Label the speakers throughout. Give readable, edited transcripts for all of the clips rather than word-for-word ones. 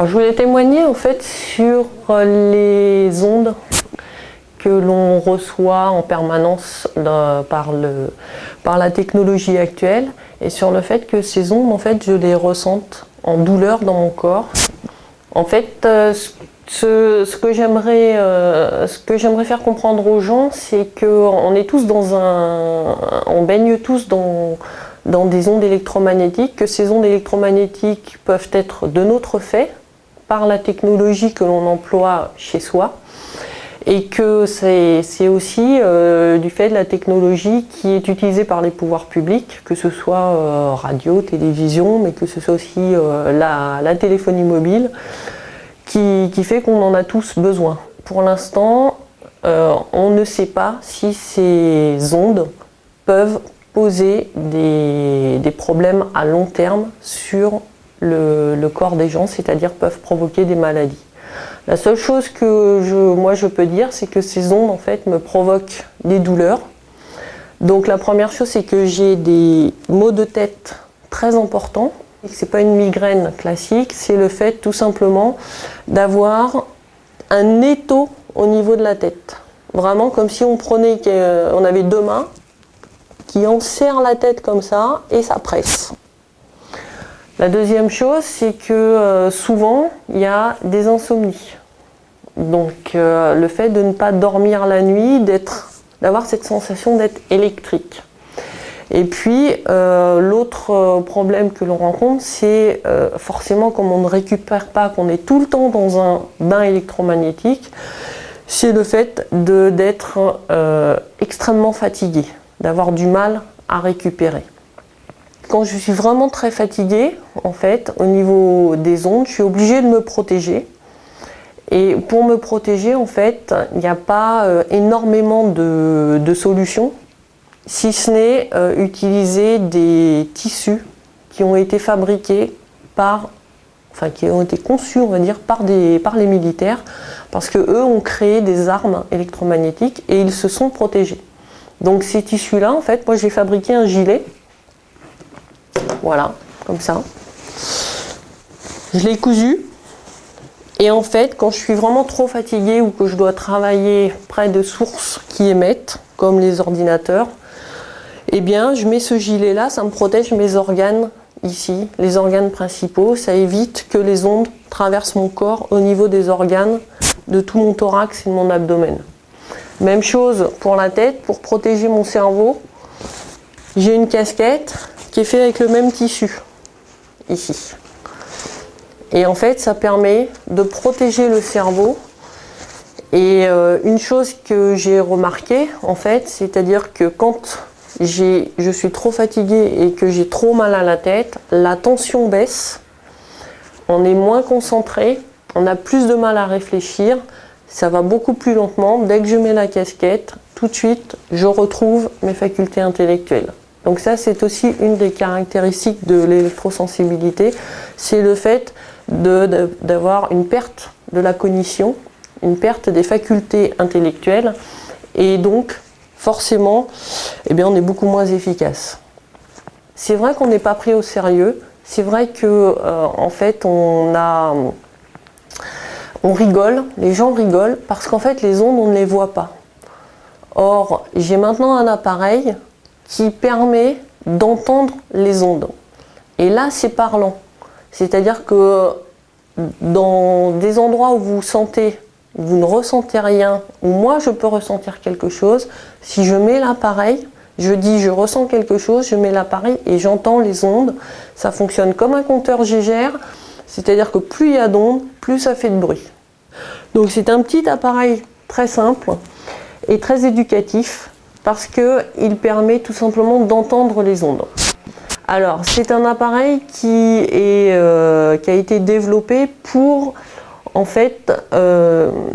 Speaker 1: Alors, je voulais témoigner en fait sur les ondes que l'on reçoit en permanence par la technologie actuelle et sur le fait que ces ondes, en fait, je les ressente en douleur dans mon corps. En fait, ce que j'aimerais faire comprendre aux gens, c'est qu'on est tous on baigne tous dans des ondes électromagnétiques, que ces ondes électromagnétiques peuvent être de notre fait, par la technologie que l'on emploie chez soi, et que c'est aussi du fait de la technologie qui est utilisée par les pouvoirs publics, que ce soit radio, télévision, mais que ce soit aussi la téléphonie mobile, qui fait qu'on en a tous besoin. Pour l'instant, on ne sait pas si ces ondes peuvent poser des problèmes à long terme sur le corps des gens, c'est-à-dire peuvent provoquer des maladies. La seule chose que moi je peux dire, c'est que ces ondes en fait me provoquent des douleurs. Donc la première chose, c'est que j'ai des maux de tête très importants. C'est pas une migraine classique, c'est le fait tout simplement d'avoir un étau au niveau de la tête. Vraiment comme si on avait deux mains qui enserrent la tête comme ça et ça presse. La deuxième chose, c'est que souvent, il y a des insomnies. Donc le fait de ne pas dormir la nuit, d'avoir cette sensation d'être électrique. Et puis l'autre problème que l'on rencontre, c'est forcément comme on ne récupère pas, qu'on est tout le temps dans un bain électromagnétique, c'est le fait d'être extrêmement fatigué, d'avoir du mal à récupérer. Quand je suis vraiment très fatiguée, en fait, au niveau des ondes, je suis obligée de me protéger. Et pour me protéger, en fait, il n'y a pas énormément de solutions, si ce n'est utiliser des tissus qui ont été fabriqués qui ont été conçus, on va dire, par les militaires, parce qu'eux ont créé des armes électromagnétiques et ils se sont protégés. Donc ces tissus-là, en fait, moi j'ai fabriqué un gilet. Voilà, comme ça. Je l'ai cousu. Et en fait, quand je suis vraiment trop fatiguée ou que je dois travailler près de sources qui émettent, comme les ordinateurs, eh bien, je mets ce gilet-là, ça me protège mes organes ici, les organes principaux. Ça évite que les ondes traversent mon corps au niveau des organes de tout mon thorax et de mon abdomen. Même chose pour la tête, pour protéger mon cerveau. J'ai une casquette qui est faite avec le même tissu, ici. Et en fait, ça permet de protéger le cerveau. Et une chose que j'ai remarqué, en fait, c'est-à-dire que quand je suis trop fatiguée et que j'ai trop mal à la tête, la tension baisse, on est moins concentré, on a plus de mal à réfléchir, ça va beaucoup plus lentement. Dès que je mets la casquette, tout de suite, je retrouve mes facultés intellectuelles. Donc ça, c'est aussi une des caractéristiques de l'électrosensibilité, c'est le fait d'avoir une perte de la cognition, une perte des facultés intellectuelles, et donc forcément, eh bien, on est beaucoup moins efficace. C'est vrai qu'on n'est pas pris au sérieux, c'est vrai que en fait, on rigole, les gens rigolent, parce qu'en fait, les ondes, on ne les voit pas. Or, j'ai maintenant un appareil qui permet d'entendre les ondes. Et là, c'est parlant. C'est-à-dire que dans des endroits où vous ne ressentez rien, où moi je peux ressentir quelque chose, si je mets l'appareil, je dis je ressens quelque chose, je mets l'appareil et j'entends les ondes. Ça fonctionne comme un compteur Geiger, c'est-à-dire que plus il y a d'ondes, plus ça fait de bruit. Donc c'est un petit appareil très simple et très éducatif, parce qu'il permet tout simplement d'entendre les ondes. Alors, c'est un appareil qui a été développé pour, en fait,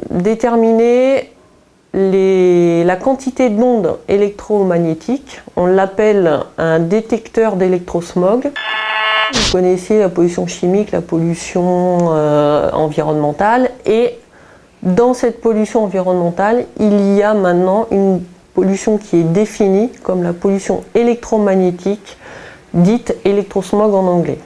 Speaker 1: déterminer la quantité d'ondes électromagnétiques. On l'appelle un détecteur d'électrosmog. Vous connaissez la pollution chimique, la pollution environnementale, et dans cette pollution environnementale, il y a maintenant une pollution qui est définie comme la pollution électromagnétique, dite électrosmog en anglais.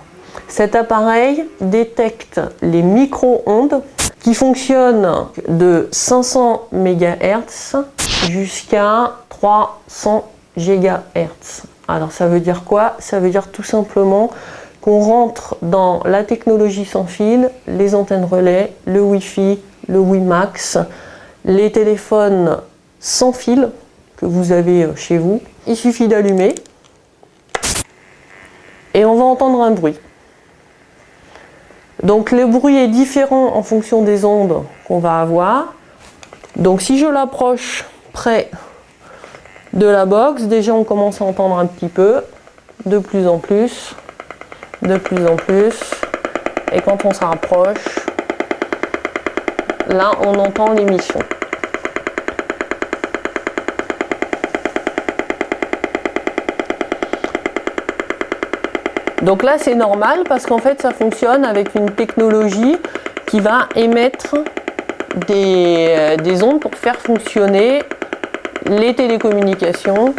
Speaker 1: Cet appareil détecte les micro-ondes qui fonctionnent de 500 MHz jusqu'à 300 GHz. Alors ça veut dire quoi? Ça veut dire tout simplement qu'on rentre dans la technologie sans fil, les antennes relais, le Wi-Fi, le WiMAX, les téléphones sans fil que vous avez chez vous. Il suffit d'allumer et on va entendre un bruit. Donc le bruit est différent en fonction des ondes qu'on va avoir. Donc si je l'approche près de la box, déjà on commence à entendre un petit peu, de plus en plus, de plus en plus. Et quand on se rapproche, là on entend l'émission. Donc là c'est normal parce qu'en fait ça fonctionne avec une technologie qui va émettre des ondes pour faire fonctionner les télécommunications,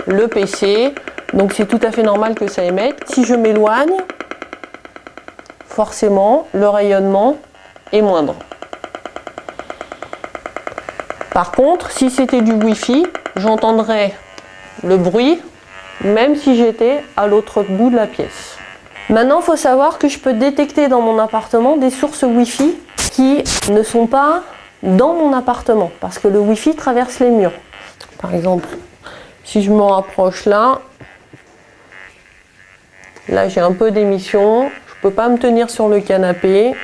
Speaker 1: le PC. Donc c'est tout à fait normal que ça émette. Si je m'éloigne, forcément le rayonnement est moindre. Par contre, si c'était du Wi-Fi, j'entendrais le bruit même si j'étais à l'autre bout de la pièce. Maintenant, il faut savoir que je peux détecter dans mon appartement des sources Wi-Fi qui ne sont pas dans mon appartement, parce que le Wi-Fi traverse les murs. Par exemple, si je me rapproche là j'ai un peu d'émission, je ne peux pas me tenir sur le canapé.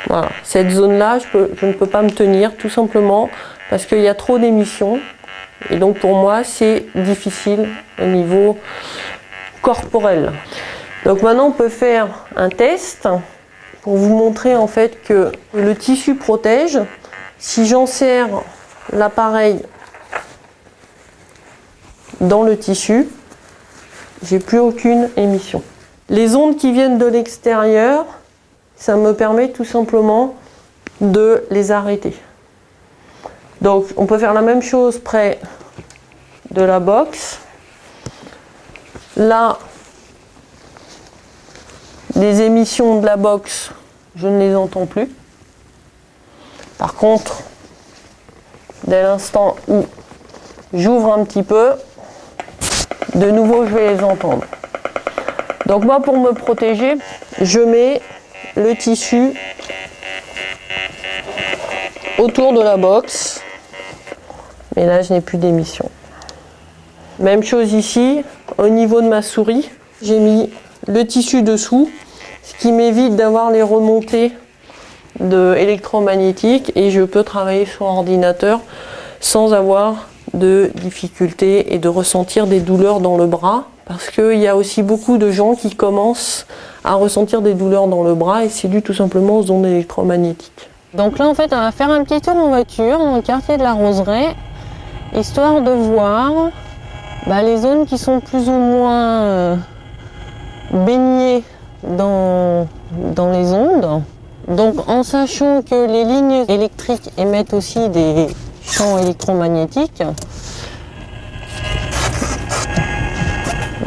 Speaker 1: Voilà, cette zone-là, je ne peux pas me tenir tout simplement parce qu'il y a trop d'émissions. Et donc pour moi, c'est difficile au niveau corporel. Donc maintenant, on peut faire un test pour vous montrer en fait que le tissu protège. Si j'enserre l'appareil dans le tissu, j'ai plus aucune émission. Les ondes qui viennent de l'extérieur, ça me permet tout simplement de les arrêter. Donc on peut faire la même chose près de la box. Là, les émissions de la box, je ne les entends plus. Par contre, dès l'instant où j'ouvre un petit peu, de nouveau je vais les entendre. Donc moi, pour me protéger, je mets le tissu autour de la box. Mais là, je n'ai plus d'émission. Même chose ici, au niveau de ma souris, j'ai mis le tissu dessous, ce qui m'évite d'avoir les remontées électromagnétiques et je peux travailler sur ordinateur sans avoir de difficultés et de ressentir des douleurs dans le bras, parce qu'il y a aussi beaucoup de gens qui commencent à ressentir des douleurs dans le bras et c'est dû tout simplement aux ondes électromagnétiques. Donc là en fait on va faire un petit tour en voiture dans le quartier de la Roseraie, histoire de voir les zones qui sont plus ou moins baignées dans les ondes. Donc en sachant que les lignes électriques émettent aussi des champs électromagnétiques.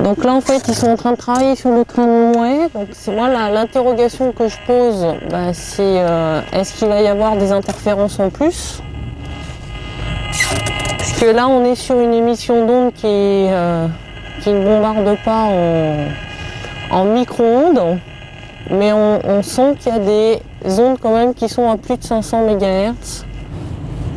Speaker 1: Donc là en fait ils sont en train de travailler sur le tramway. Donc c'est moi l'interrogation que je pose, c'est est-ce qu'il va y avoir des interférences en plus? Parce que là on est sur une émission d'ondes qui ne bombarde pas en micro-ondes, mais on sent qu'il y a des ondes quand même qui sont à plus de 500 MHz.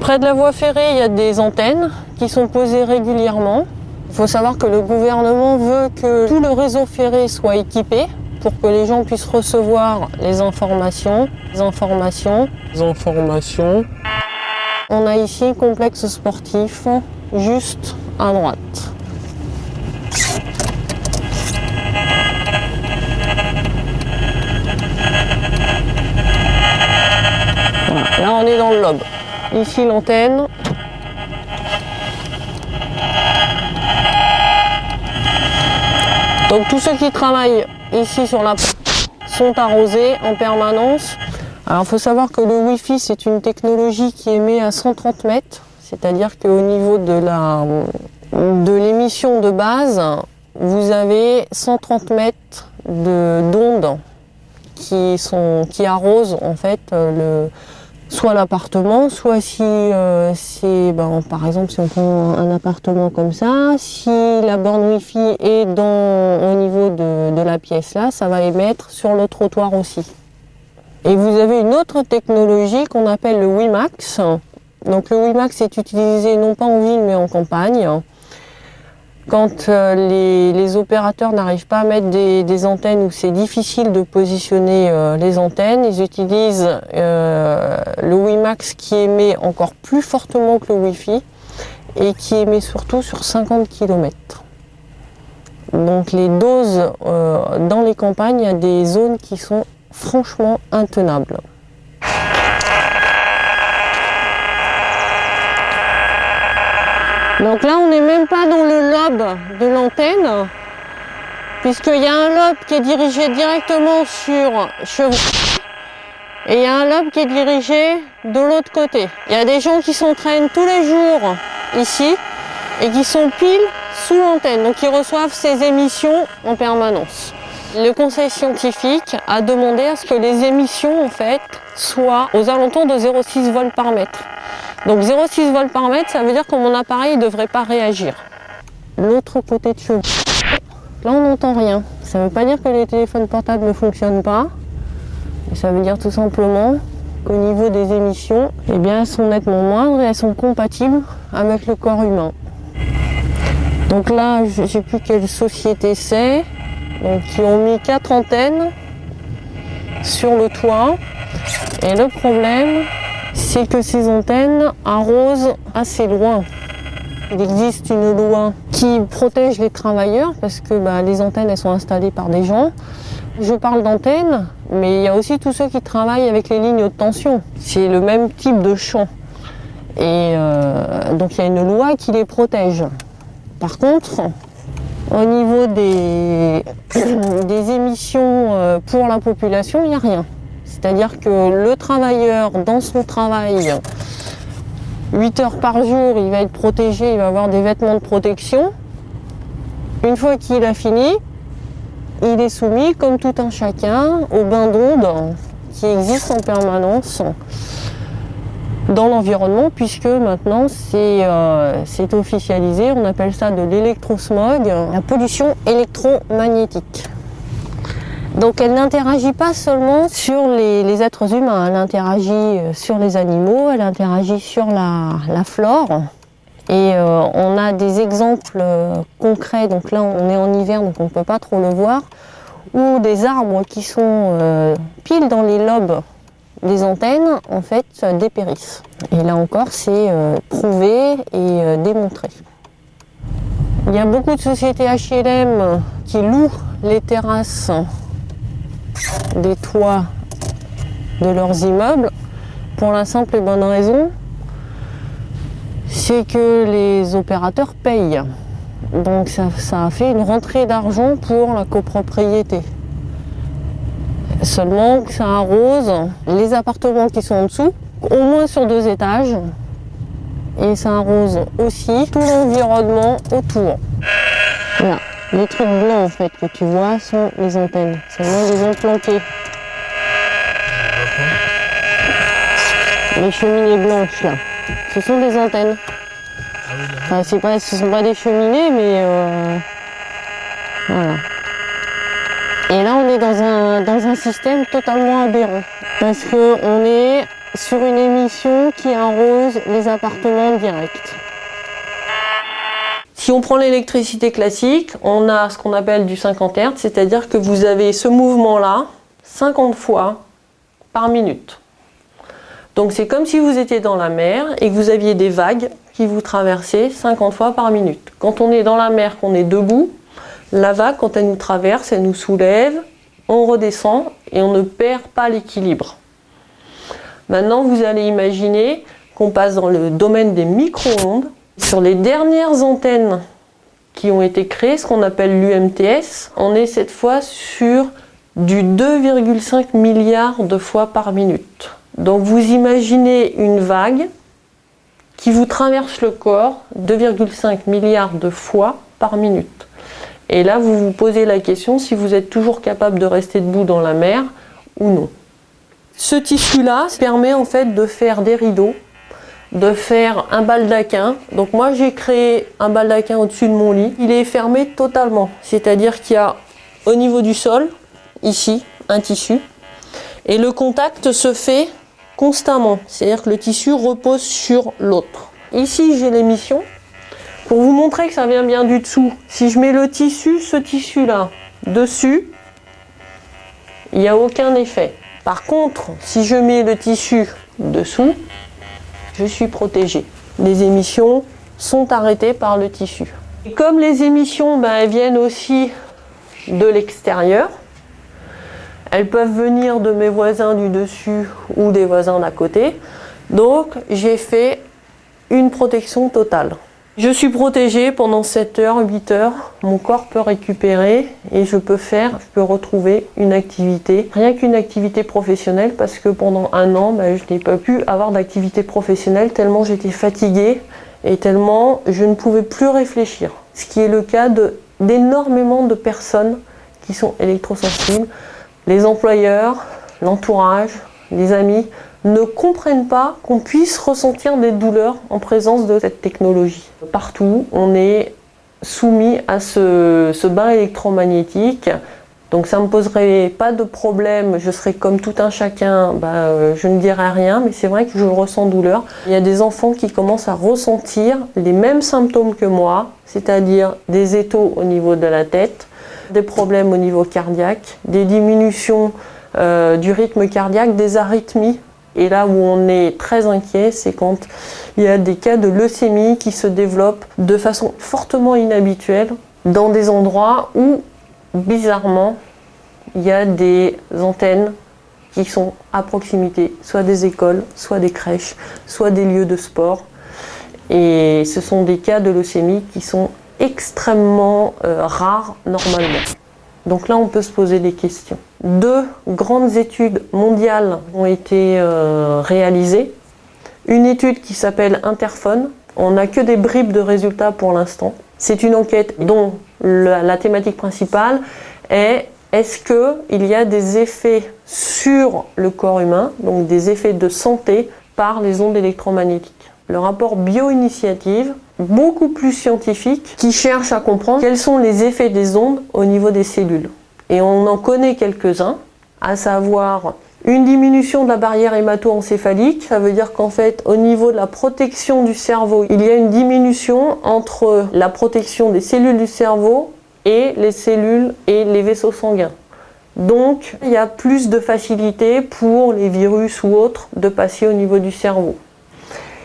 Speaker 1: Près de la voie ferrée, il y a des antennes qui sont posées régulièrement. Il faut savoir que le gouvernement veut que tout le réseau ferré soit équipé pour que les gens puissent recevoir les informations. On a ici un complexe sportif juste à droite. Voilà, là on est dans le lobe. Ici l'antenne. Donc tous ceux qui travaillent ici sur la sont arrosés en permanence. Alors il faut savoir que le Wi-Fi c'est une technologie qui émet à 130 mètres, c'est-à-dire qu'au niveau de l'émission de base, vous avez 130 mètres d'ondes qui arrosent en fait soit l'appartement, soit si c'est, par exemple, si on prend un appartement comme ça, si la borne Wi-Fi est au niveau de la pièce là, ça va émettre sur le trottoir aussi. Et vous avez une autre technologie qu'on appelle le WiMAX. Donc le WiMAX est utilisé non pas en ville mais en campagne. Quand les opérateurs n'arrivent pas à mettre des antennes où c'est difficile de positionner les antennes, ils utilisent le WiMAX qui émet encore plus fortement que le Wi-Fi et qui émet surtout sur 50 km. Donc les doses dans les campagnes, il y a des zones qui sont franchement intenables. Donc là, on n'est même pas dans le lobe de l'antenne, puisqu'il y a un lobe qui est dirigé directement sur chevaux et il y a un lobe qui est dirigé de l'autre côté. Il y a des gens qui s'entraînent tous les jours ici et qui sont pile sous l'antenne, donc ils reçoivent ces émissions en permanence. Le conseil scientifique a demandé à ce que les émissions en fait soient aux alentours de 0,6 volts par mètre. Donc 0,6 volts par mètre, ça veut dire que mon appareil ne devrait pas réagir. L'autre côté de chevaux, là on n'entend rien. Ça ne veut pas dire que les téléphones portables ne fonctionnent pas. Ça veut dire tout simplement qu'au niveau des émissions, eh bien, elles sont nettement moindres et elles sont compatibles avec le corps humain. Donc là, je ne sais plus quelle société c'est. Donc ils ont mis 4 antennes sur le toit. Et le problème, c'est que ces antennes arrosent assez loin. Il existe une loi qui protège les travailleurs parce que les antennes elles sont installées par des gens. Je parle d'antennes, mais il y a aussi tous ceux qui travaillent avec les lignes haute tension. C'est le même type de champ. Et donc il y a une loi qui les protège. Par contre, au niveau des émissions pour la population, il n'y a rien. C'est-à-dire que le travailleur, dans son travail, 8 heures par jour, il va être protégé, il va avoir des vêtements de protection. Une fois qu'il a fini, il est soumis, comme tout un chacun, aux bains d'ondes qui existent en permanence dans l'environnement, puisque maintenant c'est officialisé, on appelle ça de l'électrosmog, la pollution électromagnétique. Donc elle n'interagit pas seulement sur les êtres humains, elle interagit sur les animaux, elle interagit sur la flore. Et on a des exemples concrets, donc là on est en hiver donc on ne peut pas trop le voir, où des arbres qui sont pile dans les lobes des antennes en fait dépérissent. Et là encore c'est prouvé et démontré. Il y a beaucoup de sociétés HLM qui louent les terrasses des toits de leurs immeubles pour la simple et bonne raison, c'est que les opérateurs payent. Donc ça a fait une rentrée d'argent pour la copropriété. Seulement que ça arrose les appartements qui sont en dessous, au moins sur 2 étages, et ça arrose aussi tout l'environnement autour. Voilà. Les trucs blancs en fait que tu vois sont les antennes. C'est moi les ont planqués. Les cheminées blanches là, ce sont des antennes. Enfin, ce ne sont pas des cheminées, mais voilà. Et là on est dans un système totalement aberrant. Parce qu'on est sur une émission qui arrose les appartements directs. Si on prend l'électricité classique, on a ce qu'on appelle du 50 Hz, c'est-à-dire que vous avez ce mouvement-là 50 fois par minute. Donc c'est comme si vous étiez dans la mer et que vous aviez des vagues qui vous traversaient 50 fois par minute. Quand on est dans la mer, qu'on est debout, la vague, quand elle nous traverse, elle nous soulève, on redescend et on ne perd pas l'équilibre. Maintenant, vous allez imaginer qu'on passe dans le domaine des micro-ondes. Sur les dernières antennes qui ont été créées, ce qu'on appelle l'UMTS, on est cette fois sur du 2,5 milliards de fois par minute. Donc vous imaginez une vague qui vous traverse le corps 2,5 milliards de fois par minute. Et là, vous vous posez la question si vous êtes toujours capable de rester debout dans la mer ou non. Ce tissu-là permet en fait de faire des rideaux, de faire un baldaquin. Donc moi, j'ai créé un baldaquin au-dessus de mon lit. Il est fermé totalement, c'est-à-dire qu'il y a au niveau du sol, ici, un tissu. Et le contact se fait constamment, c'est-à-dire que le tissu repose sur l'autre. Ici, j'ai l'émission. Pour vous montrer que ça vient bien du dessous, si je mets le tissu, ce tissu-là, dessus, il n'y a aucun effet. Par contre, si je mets le tissu dessous, je suis protégée. Les émissions sont arrêtées par le tissu. Et comme les émissions, elles viennent aussi de l'extérieur, elles peuvent venir de mes voisins du dessus ou des voisins d'à côté. Donc, j'ai fait une protection totale. Je suis protégée pendant 7 heures, 8 heures. Mon corps peut récupérer et je peux retrouver une activité. Rien qu'une activité professionnelle parce que pendant un an, je n'ai pas pu avoir d'activité professionnelle tellement j'étais fatiguée et tellement je ne pouvais plus réfléchir. Ce qui est le cas d'énormément de personnes qui sont électrosensibles. Les employeurs, l'entourage, les amis ne comprennent pas qu'on puisse ressentir des douleurs en présence de cette technologie. Partout, on est soumis à ce bain électromagnétique. Donc ça ne me poserait pas de problème, je serais comme tout un chacun, je ne dirais rien, mais c'est vrai que je ressens douleur. Il y a des enfants qui commencent à ressentir les mêmes symptômes que moi, c'est-à-dire des étaux au niveau de la tête, des problèmes au niveau cardiaque, des diminutions du rythme cardiaque, des arythmies. Et là où on est très inquiet, c'est quand il y a des cas de leucémie qui se développent de façon fortement inhabituelle dans des endroits où, bizarrement, il y a des antennes qui sont à proximité, soit des écoles, soit des crèches, soit des lieux de sport. Et ce sont des cas de leucémie qui sont extrêmement rares normalement. Donc là, on peut se poser des questions. 2 grandes études mondiales ont été réalisées. Une étude qui s'appelle Interphone. On n'a que des bribes de résultats pour l'instant. C'est une enquête dont la thématique principale est est-ce qu'il y a des effets sur le corps humain, donc des effets de santé par les ondes électromagnétiques. Le rapport Bio-Initiative, beaucoup plus scientifique, qui cherche à comprendre quels sont les effets des ondes au niveau des cellules. Et on en connaît quelques-uns, à savoir une diminution de la barrière hémato-encéphalique. Ça veut dire qu'en fait, au niveau de la protection du cerveau, il y a une diminution entre la protection des cellules du cerveau et les cellules et les vaisseaux sanguins. Donc, il y a plus de facilité pour les virus ou autres de passer au niveau du cerveau.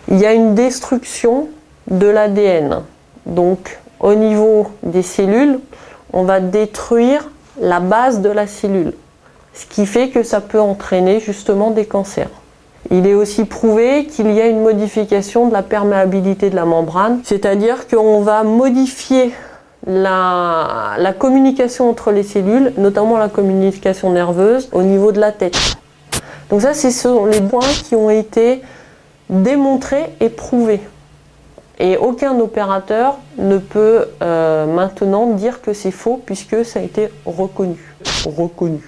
Speaker 1: Il y a une destruction de l'ADN. Donc, au niveau des cellules, on va détruire la base de la cellule. Ce qui fait que ça peut entraîner justement des cancers. Il est aussi prouvé qu'il y a une modification de la perméabilité de la membrane, c'est-à-dire qu'on va modifier la communication entre les cellules, notamment la communication nerveuse, au niveau de la tête. Donc ça, ce sont les points qui ont été démontrés et prouvés. Et aucun opérateur ne peut maintenant dire que c'est faux puisque ça a été reconnu. Reconnu.